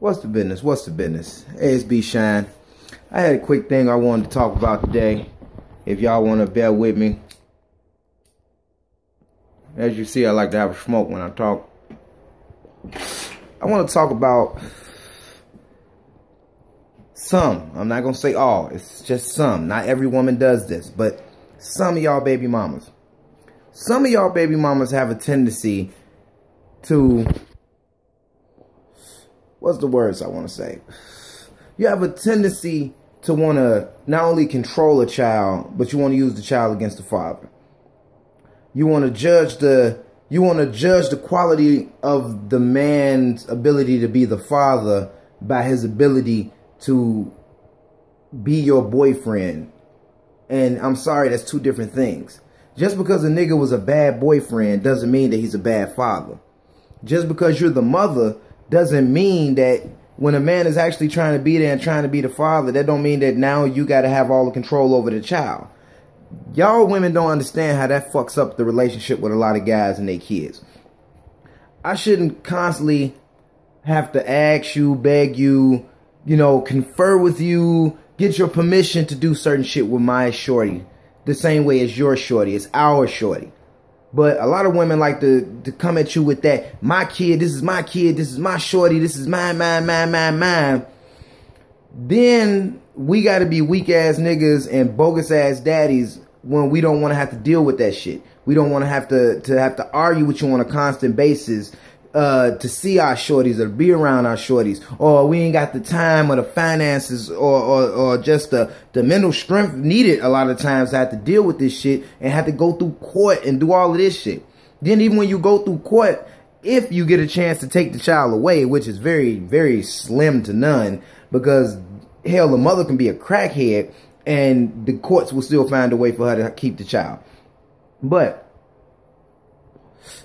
What's the business? What's the business? ASB Shine. I had a quick thing I wanted to talk about today. If y'all want to bear with me. As you see, I like to have a smoke when I talk. I want to talk about some. I'm not going to say all. It's just some. Not every woman does this. But some of y'all baby mamas. Some of y'all baby mamas have a tendency to... What's the words I want to say? You have a tendency to want to not only control a child, but you want to use the child against the father. You want to judge the quality of the man's ability to be the father by his ability to be your boyfriend. And I'm sorry, that's two different things. Just because a nigga was a bad boyfriend doesn't mean that he's a bad father. Just because you're the mother doesn't mean that when a man is actually trying to be there and trying to be the father, that don't mean that now you got to have all the control over the child. Y'all women don't understand how that fucks up the relationship with a lot of guys and their kids. I shouldn't constantly have to ask you, beg you, confer with you, get your permission to do certain shit with my shorty. The same way as your shorty. It's our shorty. But a lot of women like to come at you with that, my kid, this is my shorty, this is mine. Then we got to be weak ass niggas and bogus ass daddies when we don't want to have to deal with that shit. We don't want to have to argue with you on a constant basis to see our shorties or be around our shorties, or we ain't got the time or the finances or just the mental strength needed a lot of times to have to deal with this shit and have to go through court and do all of this shit. Then even when you go through court, if you get a chance to take the child away, which is very, very slim to none, because hell, the mother can be a crackhead and the courts will still find a way for her to keep the child. But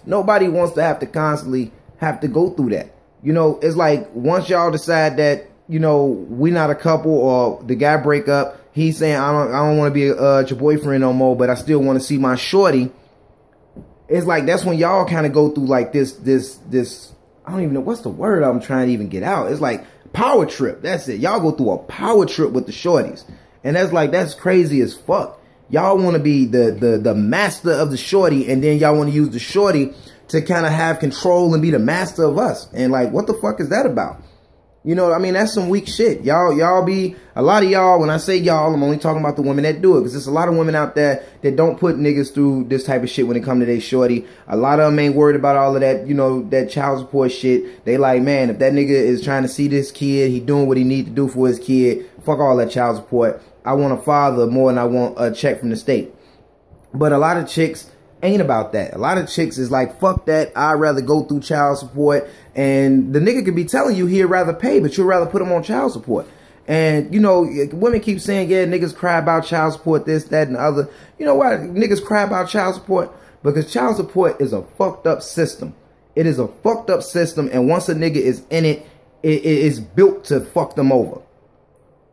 nobody wants to have to constantly have to go through that. It's like once y'all decide that, we not a couple, or the guy break up, he's saying, I don't want to be your boyfriend no more, but I still want to see my shorty. It's like, that's when y'all kind of go through like this, I don't even know what's the word I'm trying to even get out. It's like power trip. That's it. Y'all go through a power trip with the shorties. And that's crazy as fuck. Y'all want to be the master of the shorty, and then y'all want to use the shorty to kind of have control and be the master of us. And like, what the fuck is that about? That's some weak shit. Y'all be, a lot of y'all, when I say y'all, I'm only talking about the women that do it. Because there's a lot of women out there that don't put niggas through this type of shit when it comes to their shorty. A lot of them ain't worried about all of that, that child support shit. They like, man, if that nigga is trying to see this kid, he doing what he need to do for his kid, fuck all that child support. I want a father more than I want a check from the state. But a lot of chicks ain't about that. A lot of chicks is like, fuck that. I'd rather go through child support. And the nigga could be telling you he'd rather pay, but you'd rather put him on child support. And, women keep saying, yeah, niggas cry about child support, this, that, and the other. You know why niggas cry about child support? Because child support is a fucked up system. It is a fucked up system. And once a nigga is in it, it is built to fuck them over.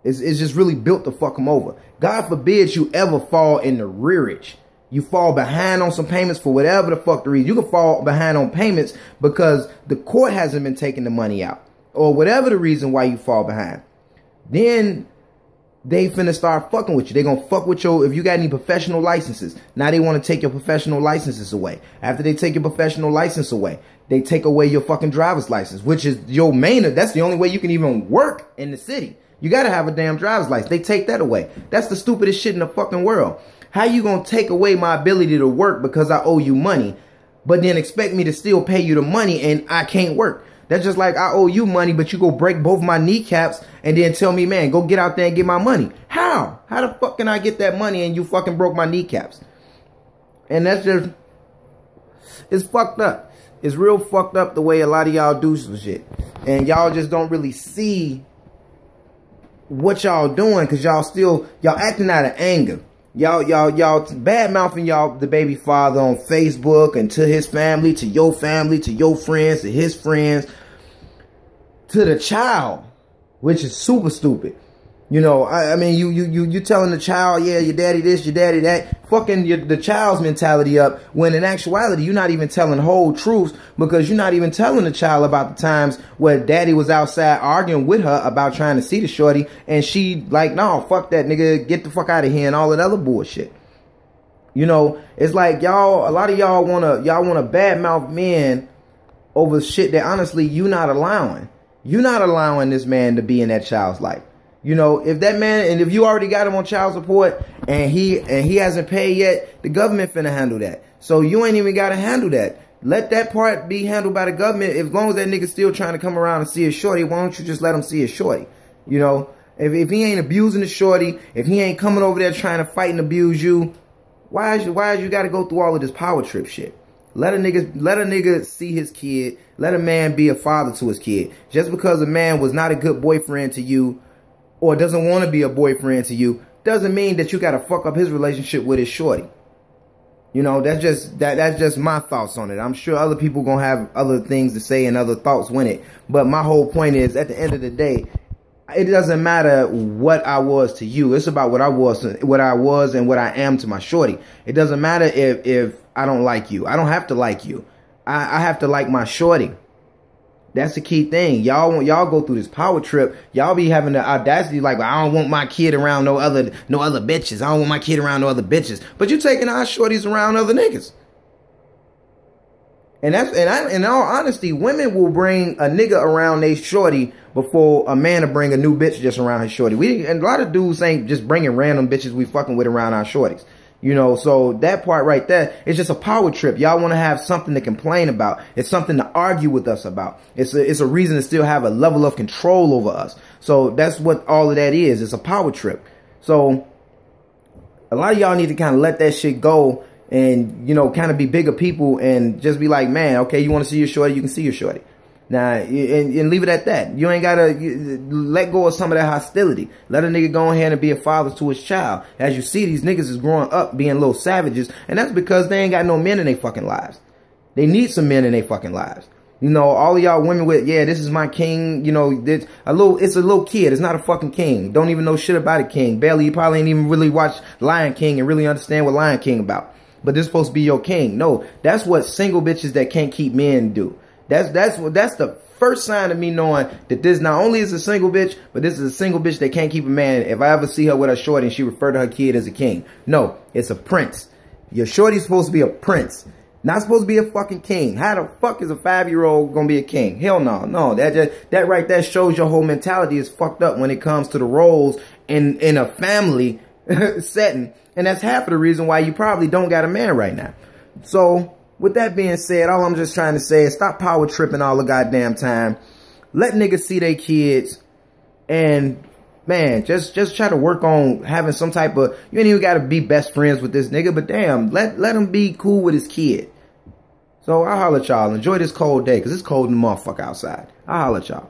It's just really built to fuck them over. God forbid you ever fall in the rearage. You fall behind on some payments for whatever the fuck the reason. You can fall behind on payments because the court hasn't been taking the money out, or whatever the reason why you fall behind. Then they finna start fucking with you. They gonna fuck with if you got any professional licenses. Now they want to take your professional licenses away. After they take your professional license away, they take away your fucking driver's license, which is your main, that's the only way you can even work in the city. You gotta have a damn driver's license. They take that away. That's the stupidest shit in the fucking world. How you gonna take away my ability to work because I owe you money, but then expect me to still pay you the money and I can't work? That's just like I owe you money, but you go break both my kneecaps and then tell me, man, go get out there and get my money. How? How the fuck can I get that money and you fucking broke my kneecaps? And that's just, it's fucked up. It's real fucked up the way a lot of y'all do some shit. And y'all just don't really see what y'all doing because y'all acting out of anger. Y'all bad mouthing the baby father on Facebook and to his family, to your friends, to his friends, to the child, which is super stupid. You know, I mean, you telling the child, yeah, your daddy this, your daddy that, fucking the child's mentality up, when in actuality, you're not even telling whole truths, because you're not even telling the child about the times where daddy was outside arguing with her about trying to see the shorty, and she like, no, fuck that nigga, get the fuck out of here, and all that other bullshit. You know, it's like y'all, a lot of y'all wanna badmouth men over shit that honestly you not allowing. You're not allowing this man to be in that child's life. You know, if that man, and if you already got him on child support and he hasn't paid yet, the government finna handle that. So you ain't even gotta handle that. Let that part be handled by the government. As long as that nigga still trying to come around and see his shorty, why don't you just let him see his shorty? You know, if he ain't abusing the shorty, if he ain't coming over there trying to fight and abuse you, why is you gotta go through all of this power trip shit? Let a nigga see his kid. Let a man be a father to his kid. Just because a man was not a good boyfriend to you, or doesn't want to be a boyfriend to you, doesn't mean that you got to fuck up his relationship with his shorty. You know, that's just my thoughts on it. I'm sure other people gonna have other things to say and other thoughts with it. But my whole point is, at the end of the day, it doesn't matter what I was to you. It's about what I was and what I am to my shorty. It doesn't matter if I don't like you. I don't have to like you. I have to like my shorty. That's the key thing. Y'all go through this power trip. Y'all be having the audacity like, well, I don't want my kid around no other bitches. I don't want my kid around no other bitches. But you taking our shorties around other niggas. And in all honesty, women will bring a nigga around they shorty before a man will bring a new bitch just around his shorty. And a lot of dudes ain't just bringing random bitches we fucking with around our shorties. You know, so that part right there is just a power trip. Y'all want to have something to complain about. It's something to argue with us about. It's a reason to still have a level of control over us. So that's what all of that is. It's a power trip. So a lot of y'all need to kind of let that shit go and, you know, kind of be bigger people and just be like, man, okay, you want to see your shorty, you can see your shorty. Now, and leave it at that. You ain't gotta let go of some of that hostility. Let a nigga go ahead and be a father to his child. As you see, these niggas is growing up being little savages, and that's because they ain't got no men in their fucking lives. They need some men in their fucking lives. You know, all of y'all women with, yeah, this is my king, you know, it's a little kid. It's not a fucking king. Don't even know shit about a king. Barely, you probably ain't even really watched Lion King and really understand what Lion King about. But this is supposed to be your king. No, that's what single bitches that can't keep men do. That's the first sign of me knowing that this not only is a single bitch, but this is a single bitch that can't keep a man. If I ever see her with a shorty and she refer to her kid as a king. No, it's a prince. Your shorty's supposed to be a prince. Not supposed to be a fucking king. How the fuck is a 5-year-old gonna be a king? Hell no. No, that right there shows your whole mentality is fucked up when it comes to the roles in a family setting. And that's half of the reason why you probably don't got a man right now. So, with that being said, all I'm just trying to say is stop power tripping all the goddamn time. Let niggas see their kids. And, man, just try to work on having some type of... You ain't even got to be best friends with this nigga. But, damn, let him be cool with his kid. So, I'll holler at y'all. Enjoy this cold day, because it's cold in the motherfucker outside. I'll holler at y'all.